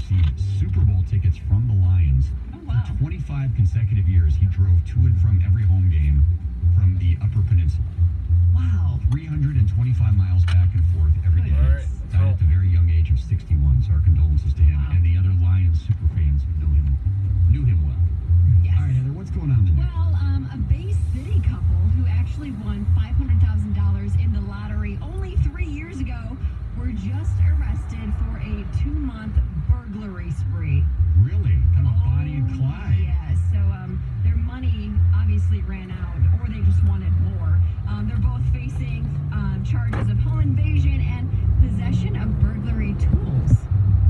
received Super Bowl tickets from the Lions. Oh, wow. For 25 consecutive years, he drove to and from every home game from the Upper Peninsula. Wow. 325 miles back and forth every day. All right. Died at the very young age of 61, so our condolences to him and the other Lions super fans who knew him well. Yes. All right, Heather, what's going on today? Well, a Bay City couple who actually won $500,000 in the lottery only 3 years ago were just arrested for a 2-month burglary spree. Really? Kind of Bonnie and Clyde. Yes. So their money obviously ran out, or they just wanted more. They're both facing charges of home invasion and possession of burglary tools.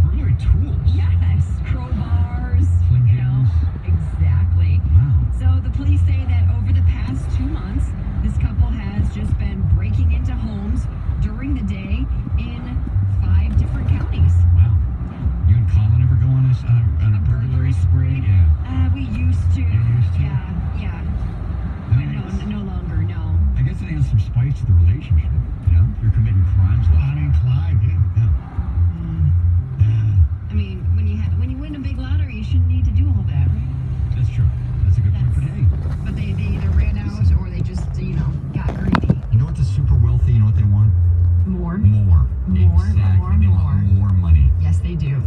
Burglary tools? Yes, crowbars. Flingians. Exactly. Wow. So the police say that over the past 2 months, this couple has just been breaking into homes during the day in 5 different counties. Wow. You and Colin ever go on a burglary spree? Yeah. We used to. You used to? Yeah. I mean, No longer, no. I guess it adds some spice to the relationship. You know, you're committing crimes like Bonnie and Clyde, yeah. I mean, when you win a big lottery, you shouldn't need to do all that, right? That's true. That's a good point. But hey, But they either ran out or they just, got greedy. you know what the super wealthy, you know what they want? More. More. Exactly. They want more money. Yes, they do.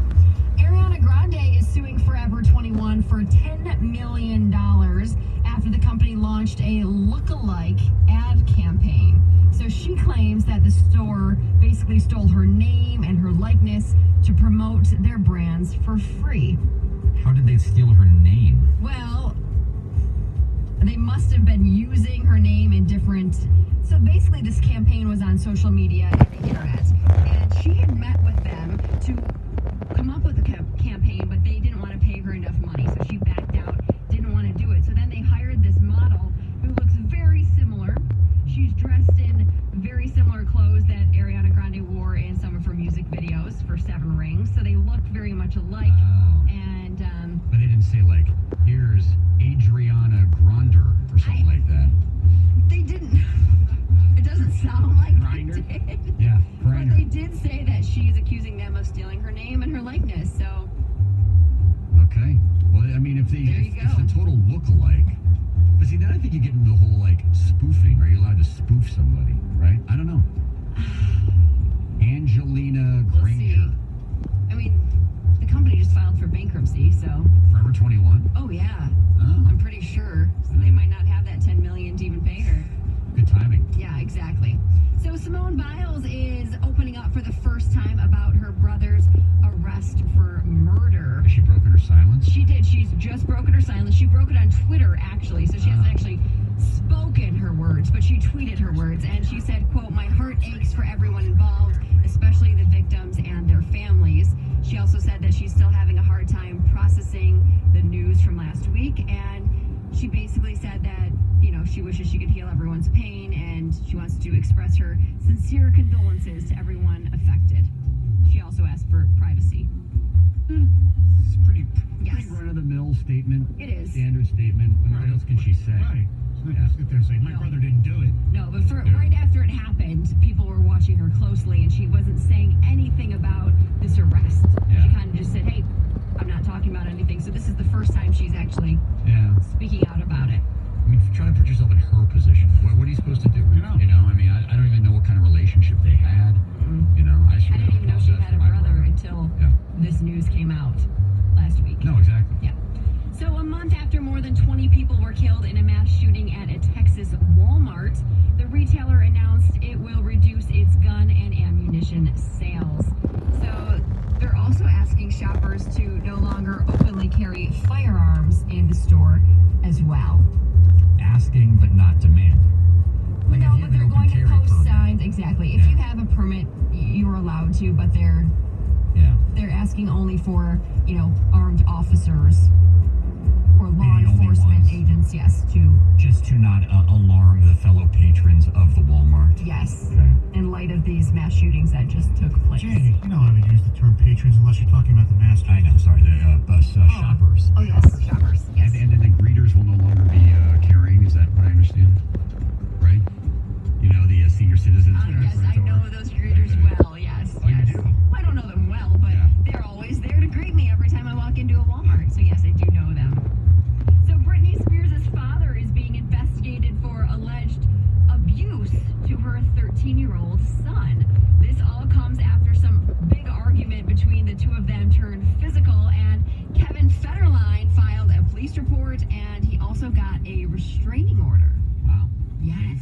Ariana Grande is suing Forever 21 for $10 million after the company launched a look-alike ad campaign. So she claims that the store basically stole her name and her likeness to promote their brands for free. How did they steal her name? Well, they must have been using her name in different... So basically this campaign was on social media and the internet. And she had met with them to come up with a campaign, but they didn't want to pay her enough money. So she backed out, didn't want to do it. So then they hired this model who looks very similar. She's dressed in very similar clothes that Ariana Grande wore in some of her music videos for 7 Rings. So they look very much alike. Wow. And But they didn't say, like, here's Adriana Gronder or something like that. they didn't. It doesn't sound like Grinder? they did. Yeah, But Griner. they did say that she's accusing them of stealing her name and her likeness. So Okay. Well, I mean, if There you it's go. a total look-alike. But see, then I think you get into the whole, like, spoofing. Are you allowed to spoof somebody, right? I don't know. Angelina we'll Granger. see. I mean, the company just filed for bankruptcy, so. Forever 21? Oh, yeah. Oh, I'm pretty sure. So they might not have that $10 million to even pay her. good timing. Yeah, exactly. So Simone Biles is opening up for the first time about her brother's arrest for murder. Has she broken her silence? She did. She's just broken her silence. She broke it on Twitter, actually. So she hasn't actually spoken her words, but she tweeted her words. And she said, quote, "My heart aches for everyone involved, especially the victims and their families." She also said that she's still having a hard time processing the news from last week. And she basically said that, she wishes she could heal everyone's pain. And she wants to express her sincere condolences to everyone affected. She also asked for privacy. It's pretty Yes. run-of-the-mill statement. It is. Standard statement. What else can she say? Right. She's not going to sit there and say, my No. brother didn't do it. No, but right after it happened, people were watching her closely, and she wasn't saying anything about this arrest. Yeah. She kind of just said, hey, I'm not talking about anything. So this is the first time she's actually Yeah. speaking out about it. I mean, try to put yourself in her position. What are you supposed to do? You know. I mean, I don't even know what kind of relationship they had. I I didn't even know she had a brother until Yeah. this news came out last week. No, exactly. Yeah. So a month after more than 20 people were killed in a mass shooting at a Texas Walmart, the retailer announced it will reduce its gun and ammunition sales. So they're also asking shoppers to no longer openly carry firearms in the store as well. Asking but not demanding. Like No, if you but have an they're open going to carry post permit. signs. Exactly. If Yeah. you have a permit, you're allowed to, but they're Yeah. asking only for, armed officers or law Maybe only enforcement ones. agents, yes, Just to not alarm the fellow patrons of the Walmart. yes, Okay. in light of these mass shootings that just took place. Jay, you know how to use the term patrons unless you're talking about the masters. I know, sorry, the bus shoppers. Oh, yes, shoppers, yes. And then the greeters will no longer be carrying, is that what I understand? Right? The senior citizens. Yes, I know those greeters well, yes. Oh, you yes. do? I don't know them well, but Yeah. they're always there to greet me two of them turned physical, and Kevin Federline filed a police report, and he also got a restraining order. Wow. Yes.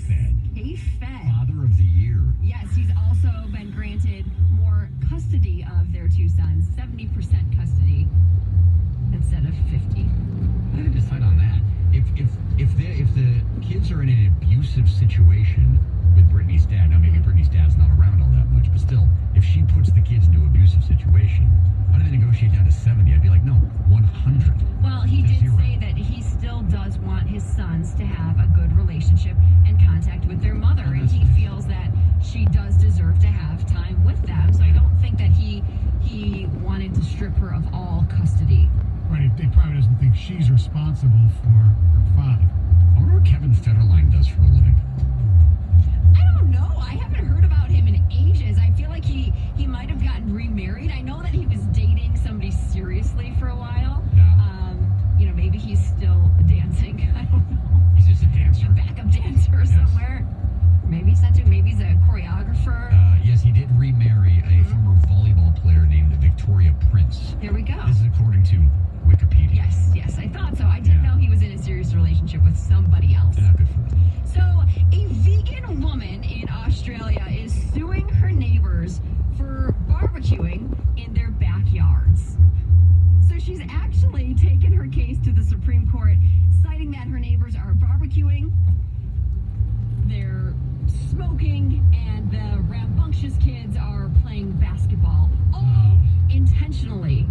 K-Fed. Father of the year. Yes, he's also been granted more custody of their two sons, 70% custody instead of 50. I had to decide on that. If the kids are in an abusive situation with Brittany's dad, now maybe Brittany's dad's not around all that much, but still, if she puts the kids into an abusive situation, why do they negotiate down to 70? I'd be like, no, 100. Well, he did Zero. say that he still does want his sons to have a good relationship and contact with their mother, and he feels that she does deserve to have time with them. So I don't think that he wanted to strip her of all custody. Right, he probably doesn't think she's responsible for her father. I wonder what Kevin Federline does for a living. I don't know. I haven't heard about him in ages. I feel like he might have gotten remarried. I know that he was dating somebody seriously for a while. Yeah. Maybe he's still dancing. I don't know. He's just a dancer. A backup dancer somewhere. Maybe he's a choreographer. Yes, he did remarry a former volleyball player named Victoria Prince. There we go. This is according to Wikipedia. Yes, I thought so. I didn't know he was in a serious relationship with somebody else. Yeah, good for him. So, a vegan woman in Australia is suing her neighbors for barbecuing in their backyards. So she's actually taken her case to the Supreme Court, citing that her neighbors are barbecuing, they're smoking, and the rambunctious kids are playing basketball, all intentionally.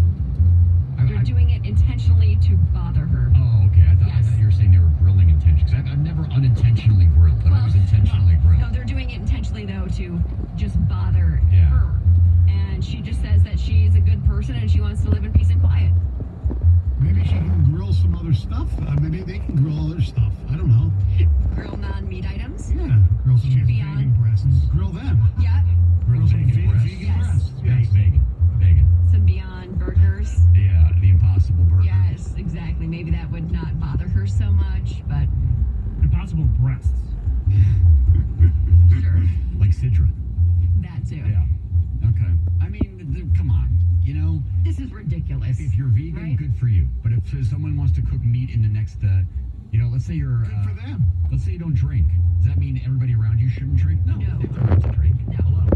They're doing it intentionally to bother her. Oh, okay. I Yes. thought you were saying they were grilling intentionally. I've never unintentionally grilled, but I was intentionally grilled. No, they're doing it intentionally, though, to just bother Yeah. her. And she just says that she's a good person and she wants to live in peace and quiet. Maybe she can grill some other stuff. Maybe they can grill other stuff. I don't know. Grill non-meat items. Yeah, grill some Beyond. vegan breasts. Grill them. Yeah. Grilled some vegan breast. vegan Yes. breasts. Yes, Yes. vegan. Some Beyond burgers. Yeah, the Impossible Burger. Yes, exactly. Maybe that would not bother her so much, but Impossible breasts. sure. Like Sidra. That too. Yeah. Okay. I mean, come on. This is ridiculous. If you're vegan, Right? good for you. But if someone wants to cook meat in the next, let's say you're... Good for them. Let's say you don't drink. Does that mean everybody around you shouldn't drink? No. No. They have the right to drink. No. Hello.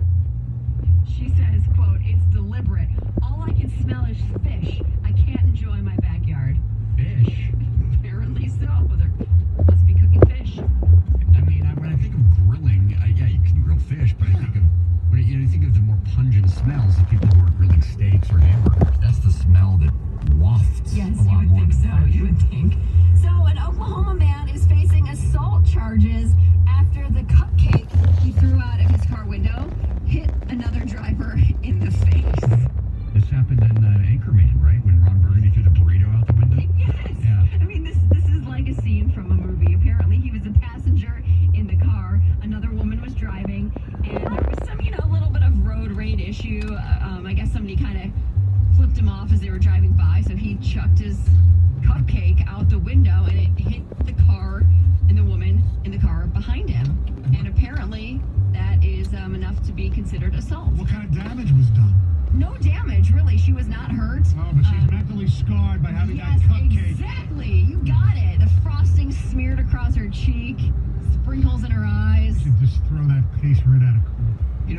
She says, quote, "It's deliberate. All I can smell is fish. I can't enjoy my backyard." Fish. Apparently so. There must be cooking fish. I mean, when I think of grilling, yeah, you can grill fish, but I think of you think of the more pungent smells of people who are grilling steaks or hamburgers. That's the smell that wafts Yes, a you lot would more think than so. fish. You would think. So, an Oklahoma man is facing assault charges after the cupcake he threw out of his car window hit another driver in the face. This happened in Anchorman, right? When Ron Burgundy threw the burrito out the window? Yes. Yeah. I mean, this is like a scene from a movie. Apparently, he was a passenger in the car. Another woman was driving, and there was some, a little bit of road rage issue. I guess somebody kind of flipped him off as they were driving by, so he chucked his cupcake out the window, and it hit the car and the woman in the car behind him. And apparently, that is enough to be considered assault. What kind of damage was done? No damage, really. She was not hurt. Oh, but she's mentally scarred by having Yes, that cupcake. exactly. You got it. The frosting smeared across her cheek, sprinkles in her eyes. Should just throw that case right out of court.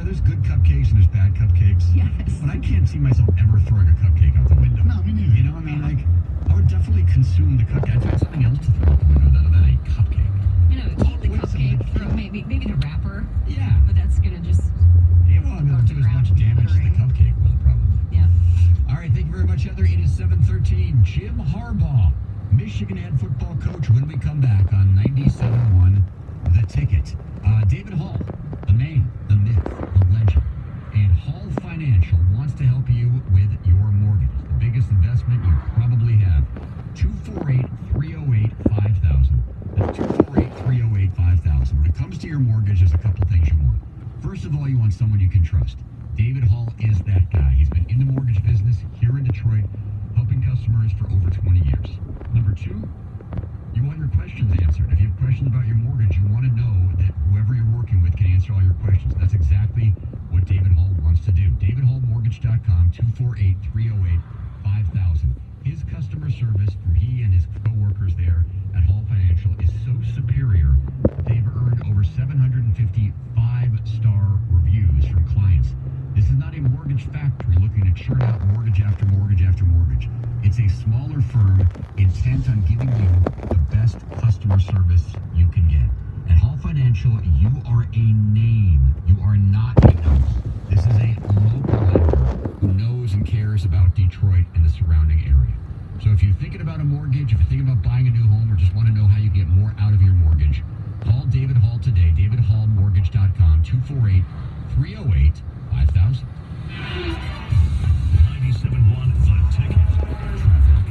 There's good cupcakes and there's bad cupcakes. Yes. But I can't see myself ever throwing a cupcake out the window. No, me neither. I would definitely consume the cupcake. I'd find something else to throw out the window than a cupcake. Eat the Wait, cupcake, something. maybe the wrapper, Yeah. but that's gonna just Yeah, well, Go it'll to do as ground much damage as the littering. cupcake will, probably. yeah. All right, thank you very much, Heather. It is 7:13. Jim Harbaugh, Michigan head football coach, when we come back on 97.1 The Ticket. David Hall, the man, the myth, the legend, and Hall Financial wants to help you with your mortgage. The biggest investment you probably have. 248-308-5000. That's 248-308-5000. When it comes to your mortgage, there's a couple things you want. First of all, you want someone you can trust. David Hall is that guy. He's been in the mortgage business here in Detroit, helping customers for over 20 years. Number two, you want your your questions answered. If you have questions about your mortgage, you want to know that whoever you're working with can answer all your questions. That's exactly what David Hall wants to do. DavidHallMortgage.com, 248-308-5000. His customer service from he and his co-workers there at Hall Financial is so superior that they've earned over 750 five-star reviews from clients. This is not a mortgage factory looking to churn out mortgage after mortgage after mortgage. It's a smaller firm intent on giving you the best customer service you can get. At Hall Financial, you are a name. You are not a number. This is a local lender who knows and cares about Detroit and the surrounding area. So if you're thinking about a mortgage, if you're thinking about buying a new home, or just want to know how you get more out of your mortgage, call David Hall today. DavidHallMortgage.com, 248-308-5000. 97.1 The Ticket. Traffic.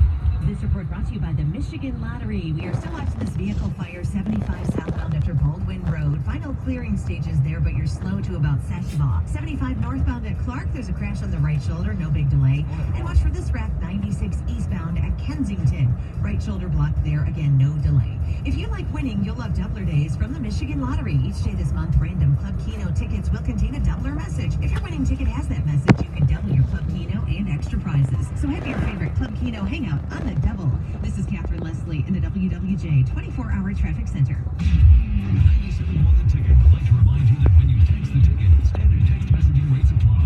This report brought to you by the Michigan Lottery. We are still watching this vehicle fire 75 southbound after Baldwin Road. Final clearing stages there, but you're slow to about Sashbaugh. 75 northbound at Clark. There's a crash on the right shoulder. No big delay. And watch for this wreck 96 eastbound at Kensington. Right shoulder blocked there. Again, no delay. If you like winning, you'll love Doubler Days from the Michigan Lottery. Each day this month, random Club Keno tickets will contain a Doubler message. If your winning ticket has that message, you can double your Club Keno and extra prizes. So have your favorite Club Keno hangout on the double. This is Catherine Leslie in the WWJ 24-hour traffic center. 97.1 The Ticket would like to remind you that when you text the ticket, standard text messaging rates apply.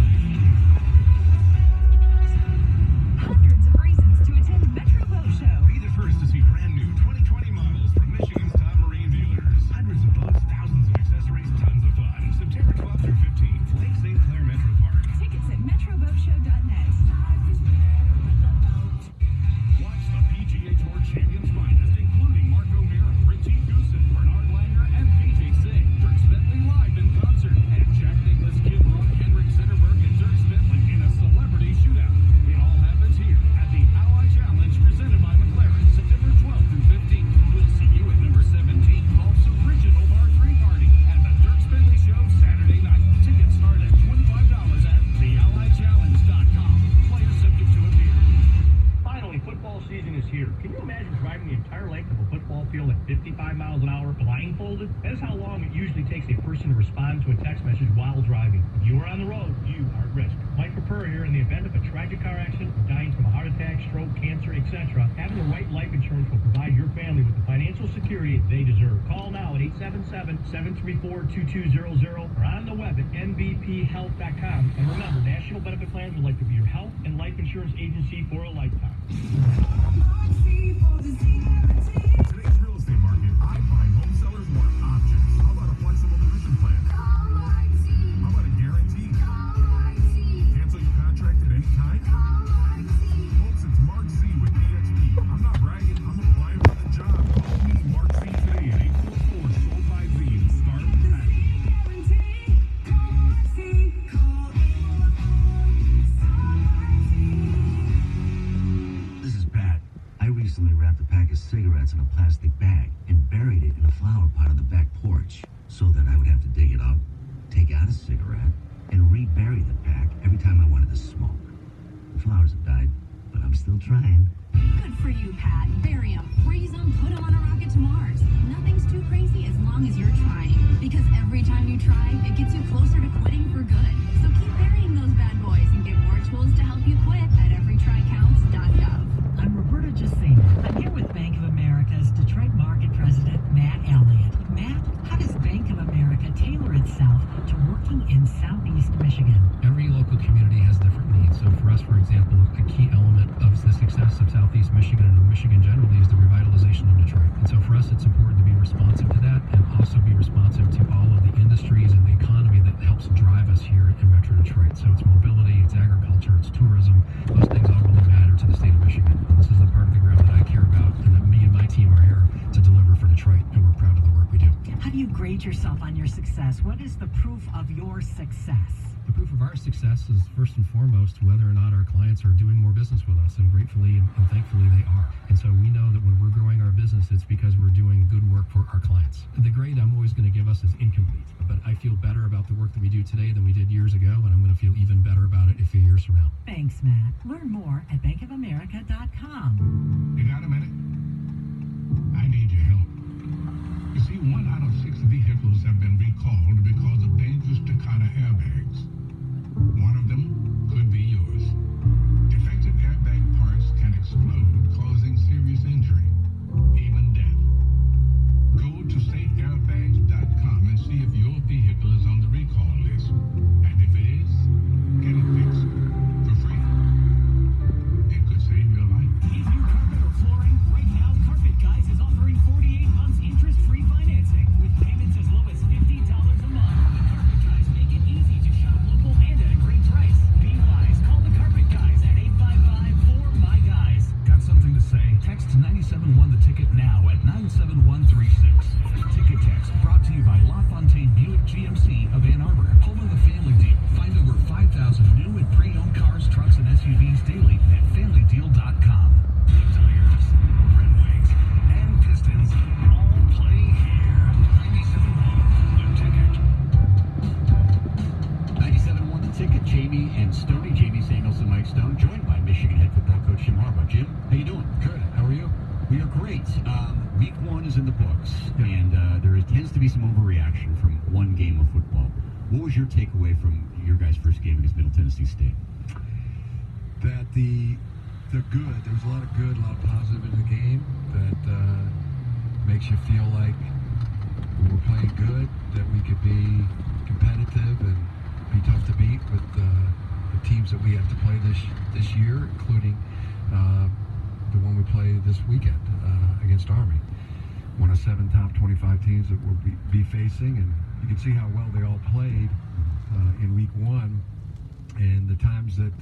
Hundreds of reasons to attend Metro Boat Show. Be the first to see brand new 2020 models from Michigan's top marine dealers. Hundreds of boats, thousands of accessories, tons of fun. September 12th through 15th, Lake St. Clair Metro Park. Tickets at metroboatshow.net. Watch the PGA Tour champions finest, including Mark O'Meara, Richie Goosen, Bernard Langer, and PJ Singh. Dirk Bentley live in concert, and Jack Nicklaus, Kid Rock, Henrik Zetterberg, and Dirk Bentley in a celebrity shootout. It all happens here at the Ally Challenge presented by McLaren, September 12th through 15th. We'll see you at number 17, Golf's original Bar 3 party, and the Dirk Bentley Show Saturday night. Tickets start at $25 at theallychallenge.com. Players subject to appear. Finally, football season is here. Can you imagine driving the entire length of a football field at 55 miles an hour blindfolded? That is how long it usually takes a person to respond to a text message while driving. If you are on the road, you are at risk. Mike Perper here. In the event of a tragic car accident, dying from a heart attack, stroke, cancer, etc., having the right life insurance will provide your family with the financial security they deserve. Call now at 877-734-2200 or on the web at nbphealth.com. And remember, National Benefit Plans would like to be your health and life insurance agency for a lifetime. Today's real estate market, I find home sellers want options. How about a flexible commission plan? How about a guarantee? Cancel your contract at any time? Folks, it's Mark C with EXP. I'm not bragging, I'm applying for the job. Call me, Mark C, today at 844 sold by Z and start packing. This is Pat. I recently wrapped a pack of cigarettes in a plastic bag and buried it in a flower pot on the back porch so that I would have to dig it up, take out a cigarette, and rebury the pack every time I wanted to smoke. The flowers have died, but I'm still trying. Good for you, Pat. Bury them, freeze them, put them on a rocket to Mars. Nothing's too crazy as long as you're trying. Because every time you try, it gets you closer to quitting for good. So keep burying those bad boys and get more tools to help you quit at everytrycounts.gov. I'm Roberta Jacina. I'm here with Bank of America's Detroit Market President, Matt Elliott. Matt, how does Bank of America tailor itself to working in Southeast Michigan? Every local community has different needs. So for us, for example, a key element of the success of Southeast Michigan and of Michigan generally is the revitalization of Detroit. And so for us, it's important to be responsive to that and also be responsive to all of the industries and the economy that helps drive us here in Metro Detroit. So it's mobility, it's agriculture, it's tourism. Those things all really matter to the state of Michigan. And this is the part of the ground that I care about and that me and my team are here to deliver for Detroit, and we're proud of the work we do. How do you grade yourself on your success? What is the proof of your success? The proof of our success is first and foremost whether or not our clients are doing more business with us, and gratefully and thankfully they are. And so we know that when we're growing our business, it's because we're doing good work for our clients. The grade I'm always going to give us is incomplete, but I feel better about the work that we do today than we did years ago, and I'm going to feel even better about it a few years from now. Thanks, Matt. Learn more at bankofamerica.com. You got a minute? I need your help. 971 The Ticket now at 97136. Ticket text brought to you by LaFontaine Buick GMC of Ann Arbor. Home of the Family Deal. Find over 5,000 new and pre-owned cars, trucks, and SUVs daily at FamilyDeal.com. The Tires, Red Wings, and Pistons all play here. 97.1 The Ticket. 97.1 The Ticket. Jamie and Stoney. Jamie Samuelson, Mike Stone, joined by Michigan head football coach Jim Harbaugh. Jim, how you doing? Good. How are you? We are great. Week 1 is in the books, and there tends to be some overreaction from one game of football. What was your takeaway from your guys' first game against Middle Tennessee State? That they're good. There was a lot of good, a lot of positive in the game that makes you feel like we were playing good, that we could be competitive and be tough to beat with the teams that we have to play this year, including the one we play this weekend against Army. One of 7 top 25 teams that we'll be facing, and you can see how well they all played in week 1, and the times that